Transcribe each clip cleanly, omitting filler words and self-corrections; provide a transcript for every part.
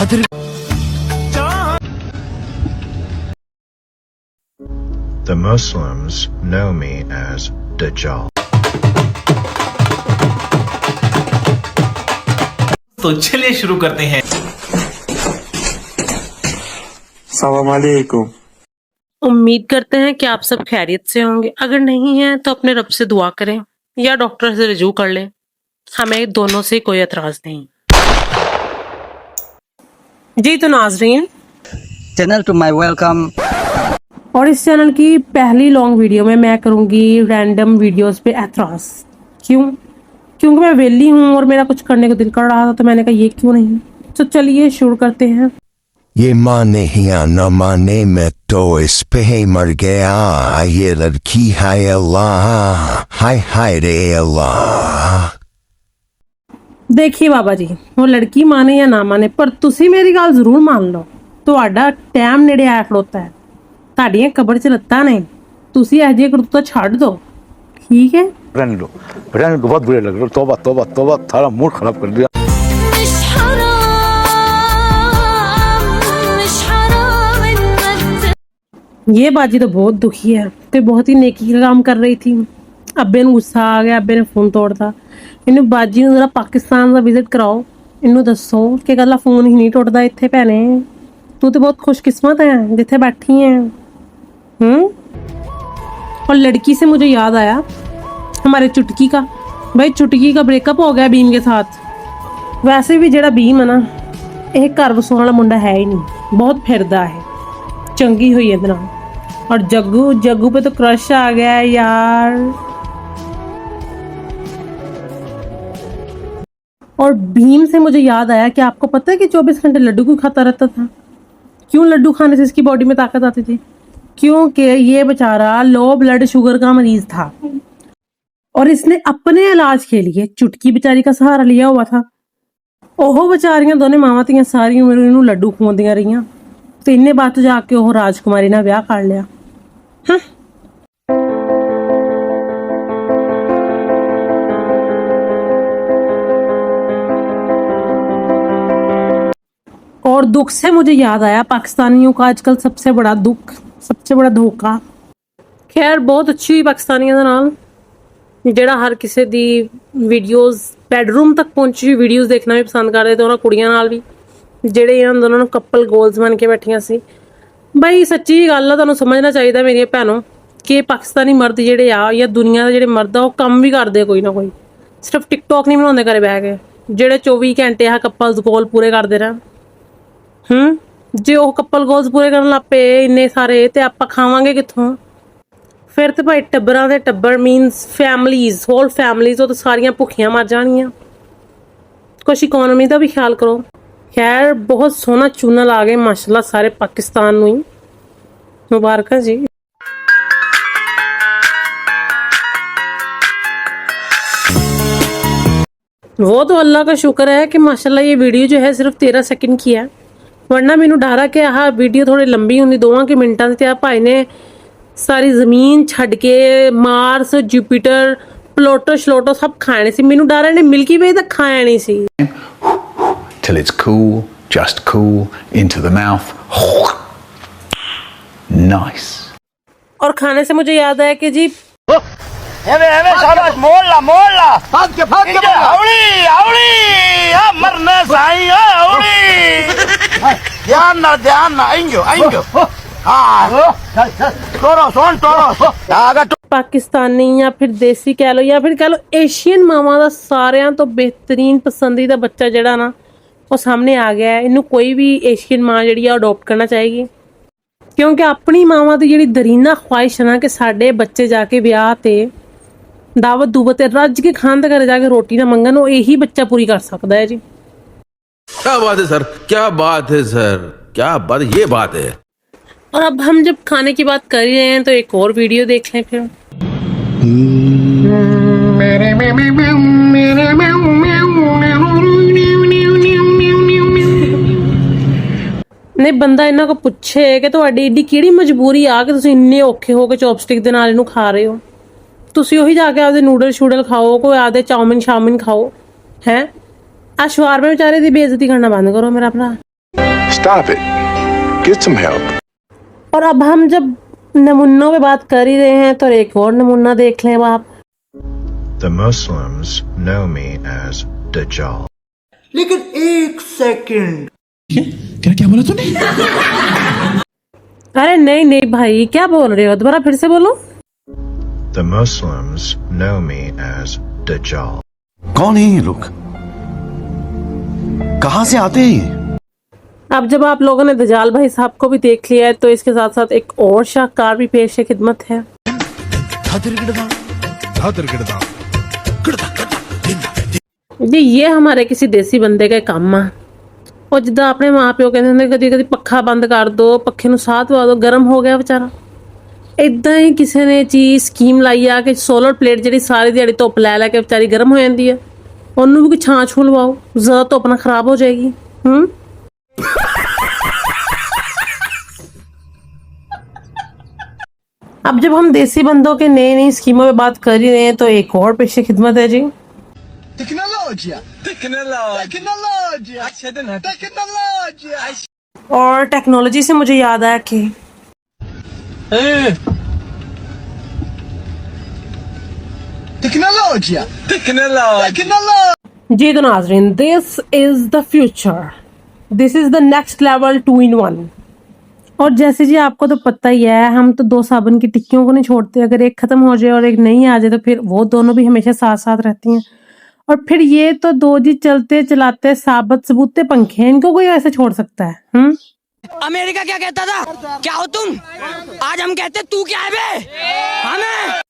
The Muslims know me as Dajjal. तो चलिए शुरू करते हैं। सलाम अलैकुम। उम्मीद करते हैं कि आप सब खैरियत से होंगे। अगर नहीं है तो अपने रब से दुआ करें या डॉक्टर से रजू कर लें, हमें दोनों से कोई एतराज नहीं। जी तो नाजरीन, चैनल टू माय वेलकम। और इस चैनल की पहली लॉन्ग वीडियो में मैं करूंगी रैंडम वीडियोस पे एतराज। क्योंकि मैं वेली हूँ और मेरा कुछ करने का दिल कर रहा था, तो मैंने कहा ये क्यों नहीं। तो चलिए शुरू करते हैं। ये माने या न माने मैं तो इस पे ही मर गया। ये लड़की है अल्लाह, हाय रे अल्लाह। देखिए बाबा जी, वो लड़की माने या ना माने, पर तुसी मेरी गल जरूर मान लो। ਤੁਹਾਡਾ ਟਾਈਮ ਨੇੜੇ ਆਇਆ ਖੜੋਤਾ ਹੈ, ਤੁਹਾਡੀਆਂ ਕਬਰ 'ਚ ਲੱਤਾਂ ਨੇ, ਤੁਸੀਂ ਇਹ ਜਿਹੇ ਕਰਤੂਤਾਂ ਛੱਡ ਦਿਓ, ठीक है। रहने दो बहुत बुरे लग रहे हो। तौबा तौबा तौबा, थारा मूड खराब कर दिया। ये बाजी तो बहुत दुखी है, ते बहुत ही नेकी का काम कर रही थी। अब्बे ਨੂੰ गुस्सा आ गया, अब्बे ने फोन तोड़ता। इन्हू बाजी ਨੂੰ जरा पाकिस्तान का विजिट कराओ, इन्हू दसो कि गल्ला फोन ही नहीं टुटदा इत्थे। भैने तू तो बहुत खुशकिस्मत है जिथे बैठी है। और लड़की से मुझे याद आया हमारे चुटकी का। भाई चुटकी का ब्रेकअप हो गया बीम के साथ। वैसे भी जेड़ा बीम है ना, यह घर वसाउण वाला मुंडा है ही नहीं, बहुत फिरदा है, चंगी हुई है ना। और जग्गू पे तो क्रश आ गया है यार। और भीम से मुझे याद आया कि आपको पता है कि 24 घंटे लड्डू क्यों खाता रहता था? क्यों लड्डू खाने से इसकी बॉडी में ताकत आती थी? क्योंकि ये बेचारा लो ब्लड शुगर का मरीज था और इसने अपने इलाज के लिए चुटकी बेचारी का सहारा लिया हुआ था। ओहो बेचारियां दोनों मावां धीआं सारी उम्र इन्हूं लड्डू खवाउंदियां रहियां, ते इन्ने बाद जाके ओह राजकुमारी नाल विआह कर लिया। हाँ। और दुख से मुझे याद आया पाकिस्तानियों का आजकल सबसे बड़ा दुख, सबसे बड़ा धोखा। खैर बहुत अच्छी हुई पाकिस्तानियों के नाल, जेड़ा हर किसी दी वीडियोज़ बेडरूम तक पहुंची हुई वीडियोज़ देखना भी पसंद कर रहे थे। उन्होंने कुड़ियां नाल भी जेड़े इन्हां दोनों नूं कपल गोल्स बन के बैठियां सी। बई सच्ची गल है, तुहानूं समझना चाहिए मेरी भैनों कि पाकिस्तानी मर्द जेड़े आ या दुनिया के जेड़े मर्द आ, वो कम भी करते कोई ना कोई, सिर्फ टिकटॉक नहीं बनाते घरे बह के, जेड़े 24 घंटे आ कपल्स गोल पूरे करते रहन। जे वो कपल गोल्स पूरे करन लग पे इन्ने सारे, ते आपां खावांगे कित्थों? फिर तो भाई टब्बरां दे टब्बर मीनस फैमिलीज, होल फैमिलीज, वो तो सारियां भुखियां मर जानियां। कुछ इकोनॉमी का भी ख्याल करो। खैर बहुत सोहना चूनल आ गए माशाल्लाह, सारे पाकिस्तान नूं ही मुबारक जी। वो तो अल्लाह का शुक्र है कि माशाल्लाह ये वीडियो जो है सिर्फ 13 सेकंड की है, वरना मैनू डर है कि आह वीडियो थोड़ी लंबी होंदी 2 मिनटां दी, ते भाई ने सारी जमीन छड़ के मार्स, जुपिटर, प्लूटो श्लोटो सब खाने सी। मैनू डर है ने मिल्की वे तक खाया नहीं सी। Till it's cool, just cool, into the mouth. Nice. और खाने से मुझे याद आया कि जी शाबाश, मोड़ ला भाग के आवड़ी आ मरने साईं आवड़ी। ध्यान ना आएंगे हां टोरो पाकिस्तानी या फिर देसी कह लो या फिर कह लो एशियन मावां दा सारियां तो बेहतरीन पसंदीदा बच्चा जेड़ा ना वो सामने आ गया है। इनू कोई भी एशियन मां जेड़ी है अडॉप्ट करना चाहेगी, क्योंकि अपनी मावां दी जेड़ी दरीना ख्वाहिश है ना कि साडे बच्चे जाके ब्याह ते दावत दुवत रज के खान दे घरे जाके रोटी ना मंगन, वो यही बच्चा पूरी कर सकता है जी। क्या बात है सर, क्या बात है सर, क्या बात, ये बात है। और अब हम जब खाने की बात कर ही रहे हैं तो एक और वीडियो देख लें फिर। नहीं बंदा इन्हां को पुछे कि तुहाडी एडी किहड़ी मजबूरी आ कि तुसीं इन्ने औखे हो के चॉपस्टिक दे नाल इहनूं खा रहे हो। तुसीं ओही जाके आपदे नूडल शूडल खाओ, कोई आपदे चाउमिन शामिन खाओ। हैं आ शवारमे बेचारे दी बेइज्जती करना बंद करो मेरा भरा। Stop it. Get some help. और अब हम जब नमूनों पे बात कर ही रहे हैं तो एक और नमूना देख लें आप। The Muslims know me as Dajjal. अरे नहीं नहीं भाई, क्या बोल रहे हो, दोबारा फिर से बोलो। The Muslims know me as Dajjal. कौन है ये लोग? कहां से आते हैं? अब जब आप लोगों ने दजाल भाई साहब को भी देख लिया है तो इसके साथ साथ एक और शाहकार भी पेश खिदमत है। जी ये हमारे किसी देसी बंदे का काम है। और जिदा अपने माँ प्यो कहते कदी कदी पखा बंद कर दो, पखे ਨੂੰ ਸਾਹ ਦਵਾ ਦੋ, गर्म हो गया बेचारा। इदा ही किसी ने चीज स्कीम लाई आ कि सोलर प्लेट जी सारी दिहाड़ी धुप लै लै के बेचारी गर्म हो जाती है, उन्होंने भी कोई छां छू लवाओ, ज्यादा धुप ना खराब हो जाएगी। अब जब हम देसी बंदों के नई नई स्कीमों पे बात कर ही रहे हैं तो एक और पेशे खिदमत है जी। और टेक्नोलॉजी से मुझे याद आया कि जी तो नाज़रीन, this is the future, this is the next level 2-in-1। और जैसे जी आपको तो पता ही है, हम तो 2 साबुन की टिक्कियों को नहीं छोड़ते, अगर एक खत्म हो जाए और एक नहीं आ जाए तो फिर वो दोनों भी हमेशा साथ साथ रहती हैं। और फिर ये तो 2 जी चलते चलाते साबत सबूते पंखे हैं, इनको कोई ऐसे छोड़ सकता है? अमेरिका क्या कहता था, क्या हो तुम, आज हम कहते तू क्या है बे, हमें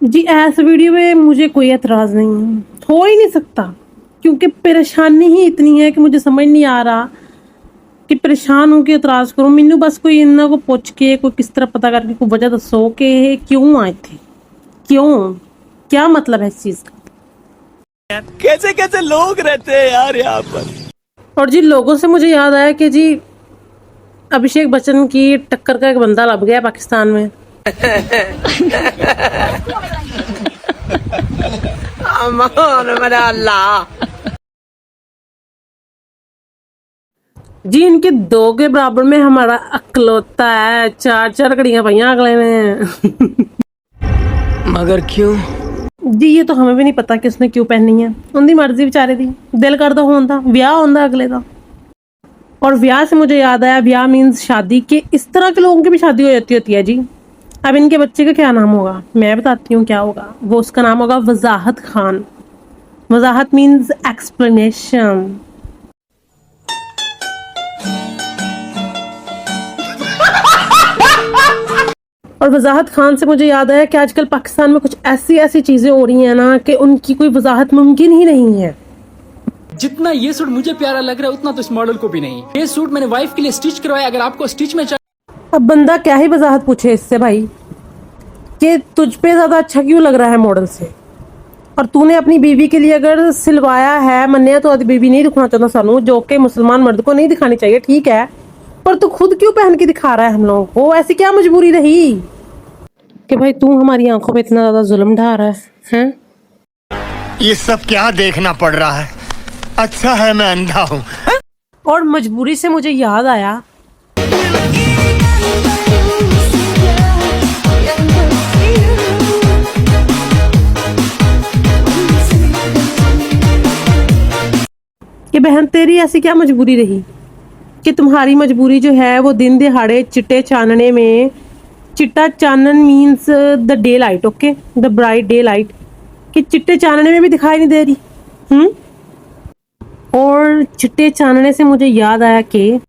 जी ऐस वीडियो में मुझे कोई एतराज नहीं है, हो ही नहीं सकता, क्योंकि परेशानी ही इतनी है कि मुझे समझ नहीं आ रहा कि परेशान हूँ कि एतराज करूँ। मैनू बस कोई इन्हों को पूछ के कोई किस तरह पता करके कोई वजह दसो कि क्यों आए थे, क्यों, क्या मतलब है इस चीज का। कैसे कैसे लोग रहते हैं यार यहाँ पर। और जी लोगों से मुझे याद आया कि जी अभिषेक बच्चन की टक्कर का एक बंदा लग गया पाकिस्तान में। जी इनके 2 के बराबर में हमारा अकलौता है, 4 घड़ियां पाइया अगले ने। मगर क्यों जी ये तो हमें भी नहीं पता कि उसने क्यों पहनी है, उनकी मर्जी बेचारे दी, दिल करदा होंदा ब्याह होंदा अगले का। और ब्याह से मुझे याद आया, ब्याह मीन्स शादी, के इस तरह के लोगों की भी शादी हो जाती होती है जी। अब इनके बच्चे का क्या नाम होगा, मैं बताती हूँ क्या होगा, वो उसका नाम होगा वजाहत खान। वजाहत मीन्स एक्सप्लेनेशन। और वजाहत खान से मुझे याद आया कि आजकल पाकिस्तान में कुछ ऐसी ऐसी चीजें हो रही हैं ना कि उनकी कोई वजाहत मुमकिन ही नहीं है। जितना ये सूट मुझे प्यारा लग रहा है उतना तो इस मॉडल को भी नहीं। ये सूट मैंने वाइफ के लिए स्टिच करवाया, अगर आपको स्टिच में अब बंदा क्या ही वजाहत पूछे इससे भाई कि तुझ पे ज्यादा अच्छा क्यों लग रहा है मॉडल से, और तूने अपनी बीवी के लिए अगर सिलवाया है, मन्ने तो बीवी नहीं दिखाना चाहता सानू, जो कि मुसलमान मर्द को नहीं दिखानी चाहिए, ठीक है, पर तू खुद क्यों पहन के दिखा रहा है हम लोगों को? ऐसी क्या मजबूरी रही कि भाई तू हमारी आंखों पे इतना ज्यादा जुल्म ढा रहा है? ये सब क्या देखना पड़ रहा है, अच्छा है मैं अंधा हूँ। और मजबूरी से मुझे याद आया कि बहन तेरी ऐसी क्या मजबूरी रही कि तुम्हारी मजबूरी जो है वो दिन दिहाड़े चिट्टे चानने में, चिट्टा Chanan means the day light, okay, the bright day light, कि चिट्टे चानने में भी दिखाई नहीं दे रही। और चिट्टे चानने से मुझे याद आया कि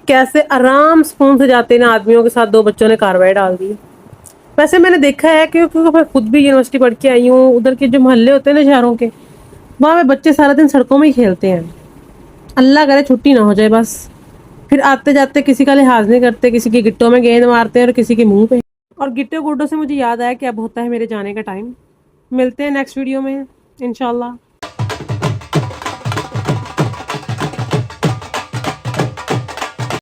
कैसे आराम स्पून से जाते ना आदमियों के साथ 2 बच्चों ने कार्रवाई डाल दी। वैसे मैंने देखा है क्योंकि मैं खुद भी यूनिवर्सिटी पढ़ के आई हूँ, उधर के जो मोहल्ले होते हैं ना शहरों के, वहाँ पे बच्चे सारा दिन सड़कों में ही खेलते हैं। अल्लाह करे छुट्टी ना हो जाए बस, फिर आते जाते किसी का लिहाज नहीं करते, किसी की गिट्टों में गेंद मारते हैं और किसी के मुंह पे। और गिट्टे गुड्डों से मुझे याद आया कि अब होता है मेरे जाने का टाइम। मिलते हैं नेक्स्ट वीडियो में इंशाल्लाह।